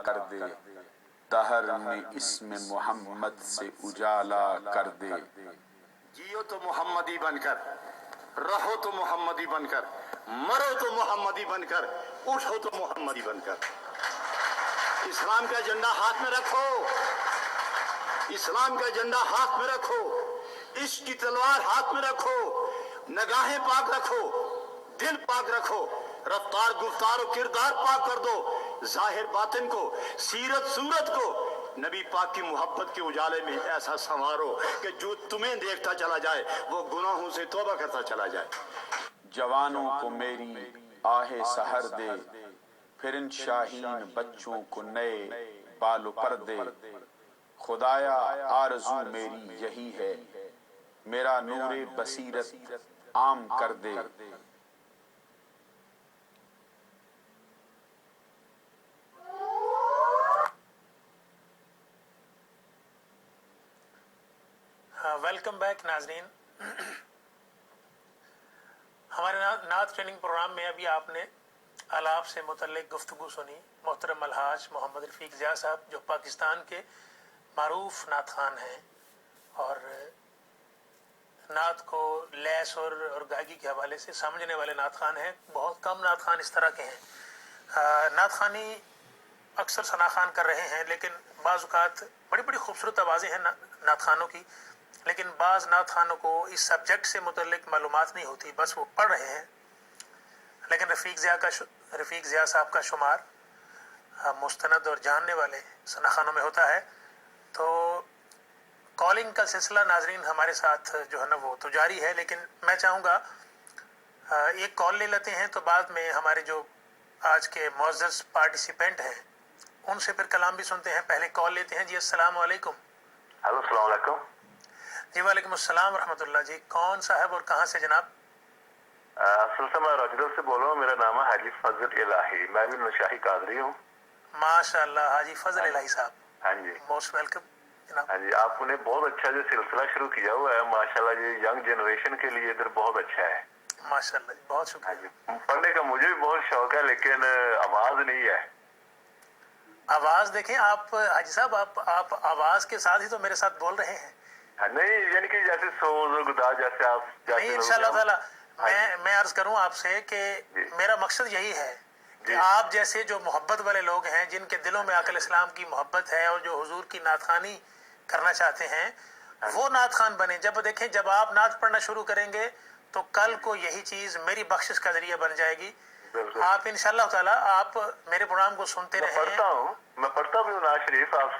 کر دے، دہر میں اسم محمد سے اجالا کر دے۔ جیو تو محمدی بن کر، رہو تو محمدی بن کر، مرو تو محمدی بن کر، اٹھو تو محمدی بن کر۔ اسلام کا جھنڈا ہاتھ میں رکھو، اسلام کا جھنڈا ہاتھ میں رکھو، عشق کی تلوار ہاتھ میں رکھو، نگاہیں پاک رکھو، دل پاک رکھو، رفتار گفتار و کردار پاک کر دو، ظاہر باطن کو، سیرت صورت کو نبی پاک کی محبت کے اجالے میں ایسا سنوارو کہ جو تمہیں دیکھتا چلا جائے وہ گناہوں سے توبہ کرتا چلا جائے۔ جوانوں کو میری آہ سحر دے، پھر ان شاہین بچوں کو نئے بال و پر دے۔ خدایا آرزو میری یہی ہے، میرا نور بصیرت عام کر دے۔ ویلکم بیک ناظرین، ہمارے نعت ٹریننگ پروگرام میں ابھی آپ نے الاپ سے متعلق گفتگو سنی۔ محترم الحاج محمد رفیق ضیاء صاحب جو پاکستان کے معروف نعت خوان ہیں اور نعت کو لیس اور گائیگی کے حوالے سے سمجھنے والے نعت خوان ہیں۔ بہت کم نعت خوان اس طرح کے ہیں۔ نعت خوانی اکثر ثنا خوان کر رہے ہیں، لیکن بعض اوقات بڑی بڑی خوبصورت آوازیں ہیں نعت خوانوں کی، لیکن بعض نعت خوانوں کو اس سبجیکٹ سے متعلق معلومات نہیں ہوتی، بس وہ پڑھ رہے ہیں۔ لیکن رفیق ضیاء صاحب کا شمار مستند اور جاننے والے ثنا خوانوں میں ہوتا ہے۔ تو کالنگ کا سلسلہ ناظرین ہمارے ساتھ جو ہے نا وہ تو جاری ہے، لیکن میں چاہوں گا ایک کال لے لیتے ہیں، تو بعد میں ہمارے جو آج کے معزز پارٹیسپینٹ ہیں ان سے پھر کلام بھی سنتے ہیں۔ پہلے کال لیتے ہیں۔ جی السلام علیکم۔ ہلو، السلام علیکم۔ جی وعلیکم السلام ورحمۃ اللہ۔ جی کون صاحب اور کہاں سے جناب؟ اصل سے میں راجدر سے بول رہا ہوں، میرا نام ہے حاجی فضل الہی، میں بھی نشاہی قادری ہوں۔ ماشاء اللہ حاجی فضل الہی صاحب، ہاں جی، موسٹ ویلکم جناب۔ ہاں جی، آپ نے بہت اچھا جو سلسلہ شروع کیا ہوا ہے، ماشاءاللہ یہ ینگ جنریشن کے لیے ادھر بہت اچھا ہے۔ ماشاء اللہ جی، بہت ہاں شکریہ۔ جی، پڑھنے کا مجھے بھی بہت شوق ہے، لیکن آواز نہیں ہے۔ آواز دیکھیں آپ حاجی صاحب، آپ آواز کے ساتھ ہی تو میرے ساتھ بول رہے ہیں۔ نہیں، یعنی کہ جیسے سوز اور گدا جیسے آپ نہیں انشاءاللہ تعالیٰ میں عرض کروں آپ سے کہ میرا مقصد یہی ہے کہ آپ جیسے جو محبت والے لوگ ہیں، جن کے دلوں میں عقل اسلام کی محبت ہے اور جو حضور کی نعت خوانی کرنا چاہتے ہیں، وہ نعت خوان بنیں۔ جب دیکھیں جب آپ نعت پڑھنا شروع کریں گے تو کل کو یہی چیز میری بخشش کا ذریعہ بن جائے گی۔ آپ انشاءاللہ تعالیٰ آپ میرے پروگرام کو سنتے رہیں۔ میں پڑھتا بھی ہوں نواز شریف، آپ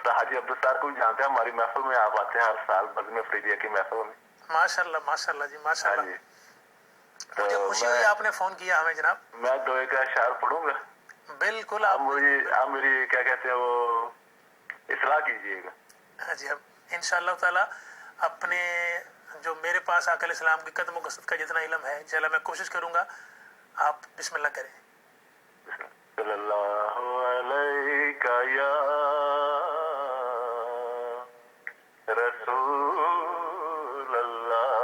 حاجی عبدالستار کو بھی جانتے ہیں، ہماری محفل میں آپ آتے ہیں ہر سال بزم فریدیہ کی محفل میں۔ ماشاء اللہ جی، ماشاء اللہ۔ مجھے خوشی ہوئی آپ نے فون کیا ہمیں جناب۔ میں دو ایک اشعار پڑھوں گا، بالکل آپ میری کیا کہتے ہیں وہ اصلاح کیجیے گا۔ ہاں جی، انشاءاللہ تعالیٰ اپنے جو میرے پاس عقل اسلام کی قدم و قصد کا جتنا علم ہے انشاءاللہ میں کوشش کروں گا۔ آپ بسم اللہ کریں۔ صلی اللہ علیہ یا رسول اللہ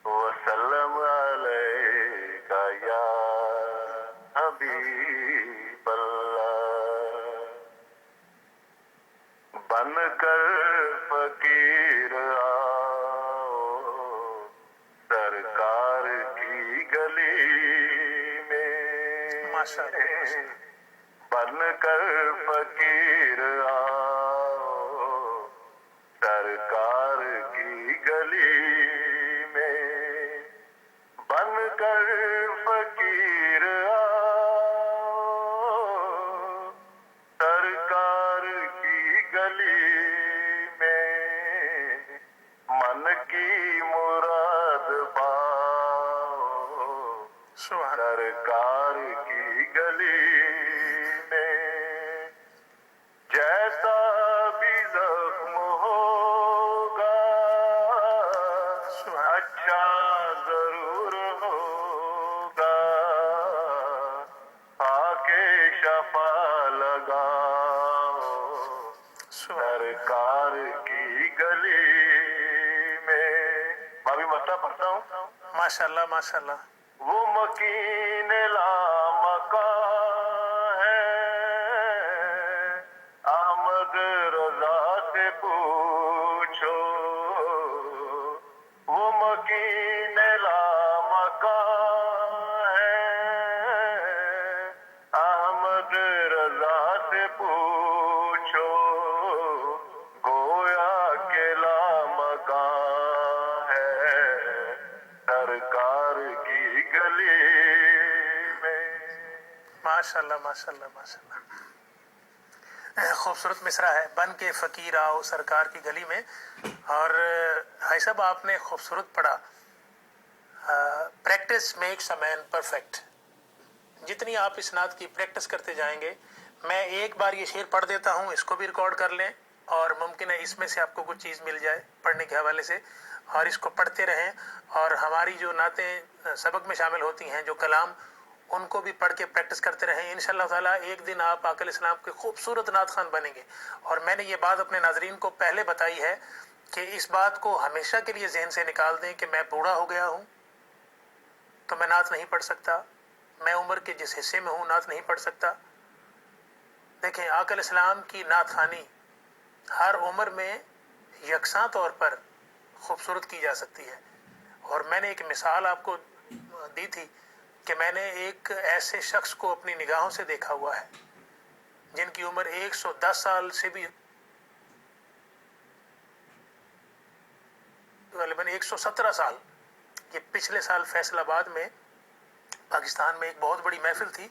وسلم علیہ یا حبیب اللہ، بن کر فقیر آؤ سرکار کی گلی میں، بن کر فقیر آؤ سرکار کی گلی میں، بن کر فقیر آؤ سرکار کی گلی میں، من کی مراد پاؤ سرکار کی گلی میں، جیسا بھی زخم ہوگا اچھا ضرور ہوگا، آکے شفا لگاؤ سرکار کی گلی میں۔ میں بھی مسئلہ پڑھتا ہوں۔ ماشاءاللہ ماشاءاللہ۔ وہ مکین لا مکان माशाल्लाह माशाल्लाह माशाल्लाह, खूबसूरत मिसरा है, बन के फ़कीर आओ सरकार की गली में। और भाई साहब आपने खूबसूरत पढ़ा, practice makes a man perfect. जितनी आप इस नात की प्रैक्टिस करते जाएंगे, मैं एक बार ये शेर पढ़ देता हूँ, इसको भी रिकॉर्ड कर लें और मुमकिन है इसमें से आपको कुछ चीज़ मिल जाए पढ़ने के हवाले से, और इसको पढ़ते रहें। और हमारी जो नातें सबक में शामिल होती हैं, जो कलाम, उनको भी पढ़ के प्रैक्टिस करते रहें। इंशाअल्लाह ताला एक दिन आप आक़िल इस्लाम के खूबसूरत नात खान बनेंगे। और मैंने ये बात अपने नाजरीन को पहले बताई है कि इस बात को हमेशा के लिए जहन से निकाल दें कि मैं बूढ़ा हो गया हूँ तो मैं नात नहीं पढ़ सकता, मैं उम्र के जिस हिस्से में हूँ नात नहीं पढ़ सकता। देखें, आक़िल इस्लाम की नात खानी हर उम्र में यकसां तौर पर खूबसूरत की जा सकती है। और मैंने एक मिसाल आपको दी थी कि मैंने एक ऐसे शख्स को अपनी निगाहों से देखा हुआ है जिनकी उम्र 110 साल से भी, तकरीबन 117 साल। ये पिछले साल फैसलाबाद में पाकिस्तान में एक बहुत बड़ी महफिल थी,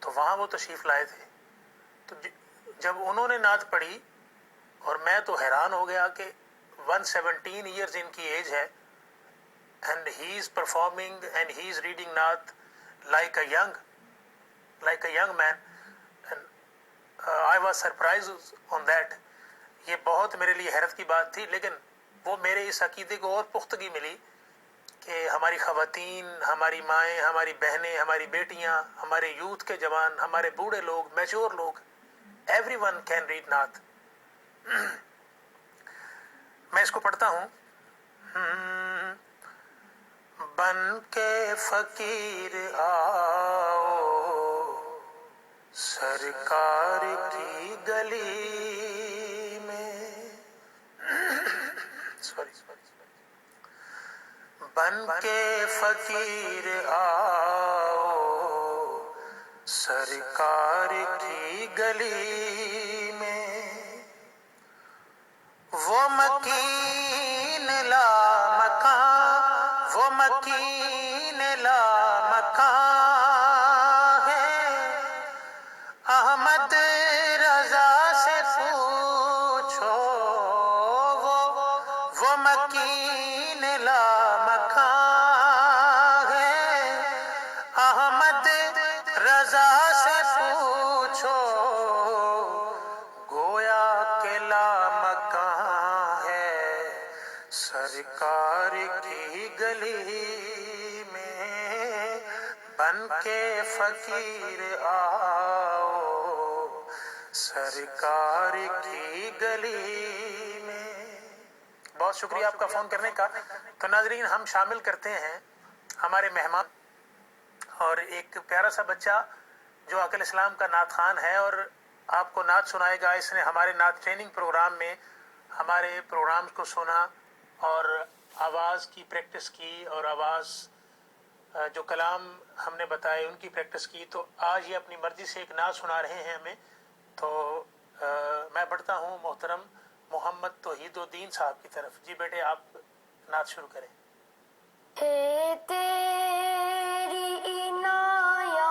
तो वहाँ वो तशरीफ़ लाए थे। तो जब उन्होंने नात पढ़ी और मैं तो हैरान हो गया कि 117 ईयर्स इनकी एज है, and he is performing and he is reading naat like a young man, and I was surprised on that. ये बहुत मेरे लिए हैरत की बात थी, लेकिन वो मेरे इस अकीदे को और पुख्तगी मिली कि हमारी ख़वातीन, हमारी माएँ, हमारी बहनें, हमारी बेटियाँ, हमारे यूथ के जवान, हमारे बूढ़े लोग, मैच्योर लोग, everyone can read नात। मैं इसको पढ़ता हूँ। बन के फकीर आओ सरकार की गली में, बन के फकीर आओ सरकार की गली में, वो मकीन ला मकान, वो मकीन ला मकान है, अहमद रजा से पूछो, वो मकीन ला मकान है, अहमद रजा से पूछो, गोया के ला मकान है सरकार की गली में, बन के फकीर आओ सरकार की गली में। बहुत शुक्रिया आपका फ़ोन करने का। तो नाज़रीन, हम शामिल करते हैं हमारे मेहमान और एक प्यारा सा बच्चा जो आक़िल इस्लाम का नात खान है और आपको नात सुनाएगा। इसने हमारे नात ट्रेनिंग प्रोग्राम में हमारे प्रोग्राम्स को सुना और आवाज़ की प्रैक्टिस की और आवाज़ जो कलाम हमने बताए उनकी प्रैक्टिस की। तो आज ये अपनी मर्ज़ी से एक नात सुना रहे हैं हमें। तो मैं बढ़ता हूँ मोहतरम मोहम्मद तौहीदुद्दीन साहब की तरफ। जी बेटे, आप नात शुरू करें। हे तेरी इनायत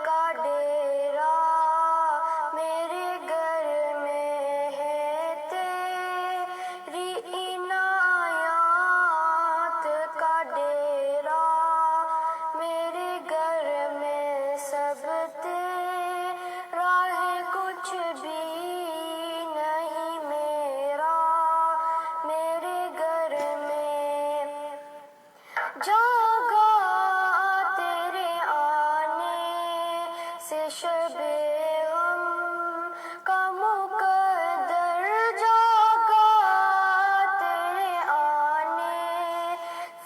का डेरा मेरे घर में है, तेरी इनायत का डेरा मेरे घर में सब तेरा है, कुछ भी नहीं मेरा मेरे घर में। जागा तेरे आने से शबे गम का मुकद्दर, जागा तेरे आने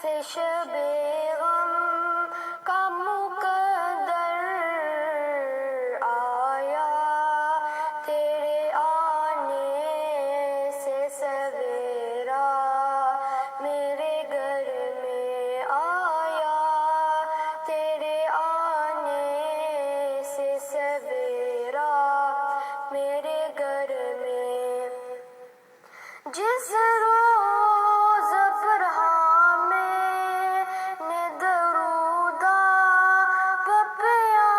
से शबे गम का मुकद्दर, आया तेरे आने से सवेरा मेरे घर में, आया तेरे आने से सवेरा मेरे घर में। जिस रोज़ अबरहा में ने दरूदा पपिया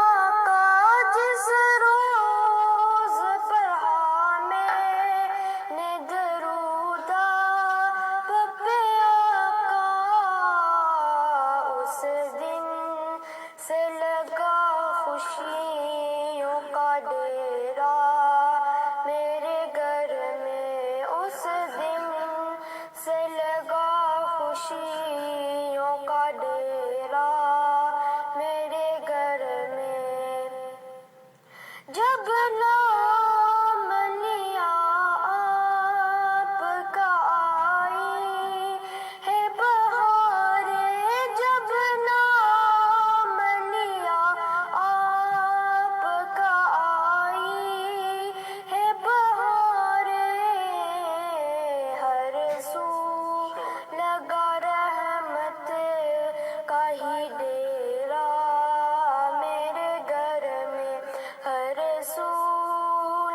डेरा मेरे घर में उस दिन से लगा खुशियों का डेरा मेरे घर में जब नाम लिया आपका आई है बहारे जब नाम लिया आपका आई है बहारे हर सू लगा रहमत का ही डेरा मेरे घर में हर सू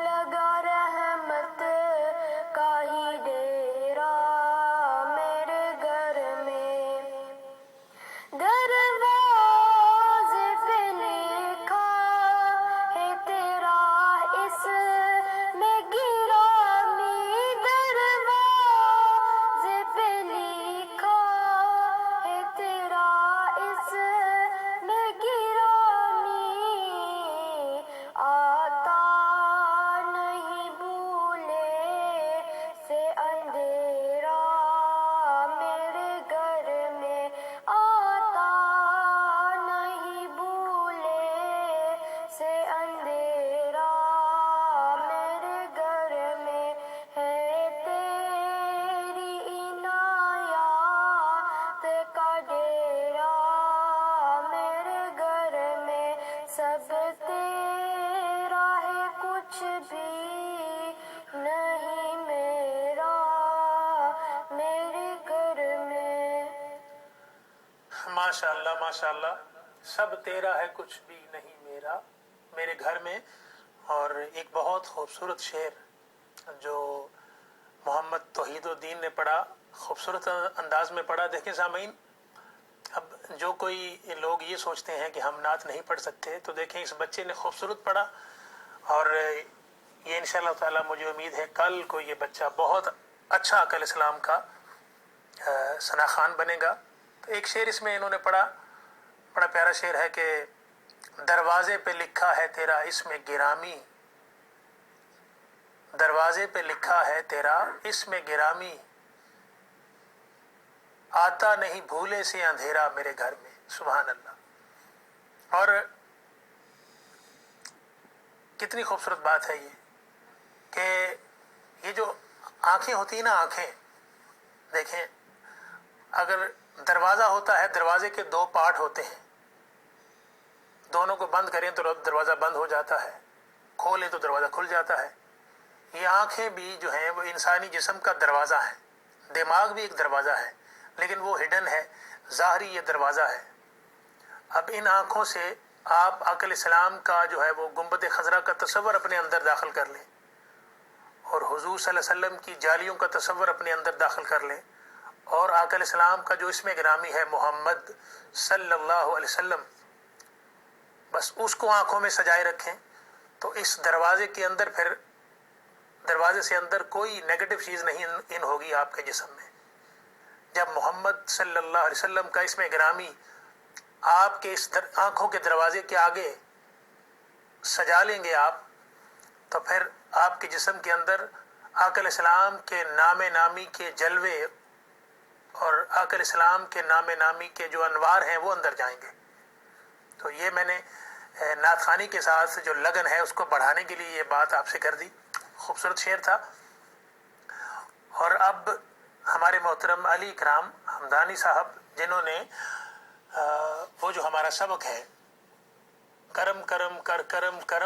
लगा रहमत का ही डेरा मेरे घर में दरवाजे पे लिखा है तेरा इसमें गिरामी दरवाजे पे लिखा है तेरा इसमें गिरामी आता नहीं भूले से अंधेरा मेरे घर में आता नहीं भूले से अंधेरा मेरे घर में है तेरी इनायत का डेरा मेरे घर में सब तेरा है कुछ भी नहीं मेरा मेरे घर में माशाअल्लाह माशाअल्लाह, सब तेरा है कुछ भी नहीं मेरा मेरे घर में। और एक बहुत खूबसूरत शेर जो मोहम्मद तौहीदुद्दीन ने पढ़ा, खूबसूरत अंदाज में पढ़ा। देखें सामीन, अब जो कोई लोग ये सोचते हैं कि हम नात नहीं पढ़ सकते, तो देखें इस बच्चे ने खूबसूरत पढ़ा और ये इंशाअल्लाह ताला मुझे उम्मीद है कल को ये बच्चा बहुत अच्छा अकल इस्लाम का सना खान बनेगा। तो एक शेर इसमें इन्होंने पढ़ा, बड़ा प्यारा शेर है कि दरवाजे पे लिखा है तेरा इसमें गिरामी, दरवाजे पे लिखा है तेरा इसमें गिरामी, आता नहीं भूले से अंधेरा मेरे घर में। सुभान अल्लाह। और कितनी खूबसूरत बात है ये कि ये जो आंखें होती हैं ना, आंखें देखें, अगर दरवाज़ा होता है, दरवाजे के दो पार्ट होते हैं, दोनों को बंद करें तो दरवाज़ा बंद हो जाता है, खोलें तो दरवाज़ा खुल जाता है। ये आंखें भी जो हैं वो इंसानी जिस्म का दरवाज़ा है, दिमाग भी एक दरवाज़ा है, लेकिन वो हिडन है, ज़ाहरी ये दरवाज़ा है। अब इन आँखों से आप अक़ल इस्लाम का जो है वो गुंबद खज़रा का तसव्वुर अपने अंदर दाखिल कर लें और हुज़ूर सल्लल्लाहु अलैहि वसल्लम की जालियों का तसव्वुर अपने अंदर दाखिल कर लें और अक़ल इस्लाम का जो इसमें गिरामी है मोहम्मद सल्लल्लाहु अलैहि वसल्लम, बस उसको आँखों में सजाए रखें तो इस दरवाजे के अंदर फिर दरवाजे से अंदर कोई नेगेटिव चीज़ नहीं इन होगी आपके जिस्म में। जब मोहम्मद सल्लल्लाहु अलैहि वसल्लम का इसमें गिरामी आपके इस आँखों के दरवाजे के आगे सजा लेंगे आप, तो फिर आपके जिस्म के अंदर अक़ल इस्लाम के नामे नामी के जलवे और अक़ल इस्लाम के नामे नामी के जो अनवार हैं वो अंदर जाएंगे। तो ये मैंने नात ख़ानी के साथ जो लगन है उसको बढ़ाने के लिए ये बात आपसे कर दी। खूबसूरत शेर था। और अब हमारे मोहतरम अली इकराम हमदानी साहब, जिन्होंने वो जो हमारा सबक है करम करम कर करम करम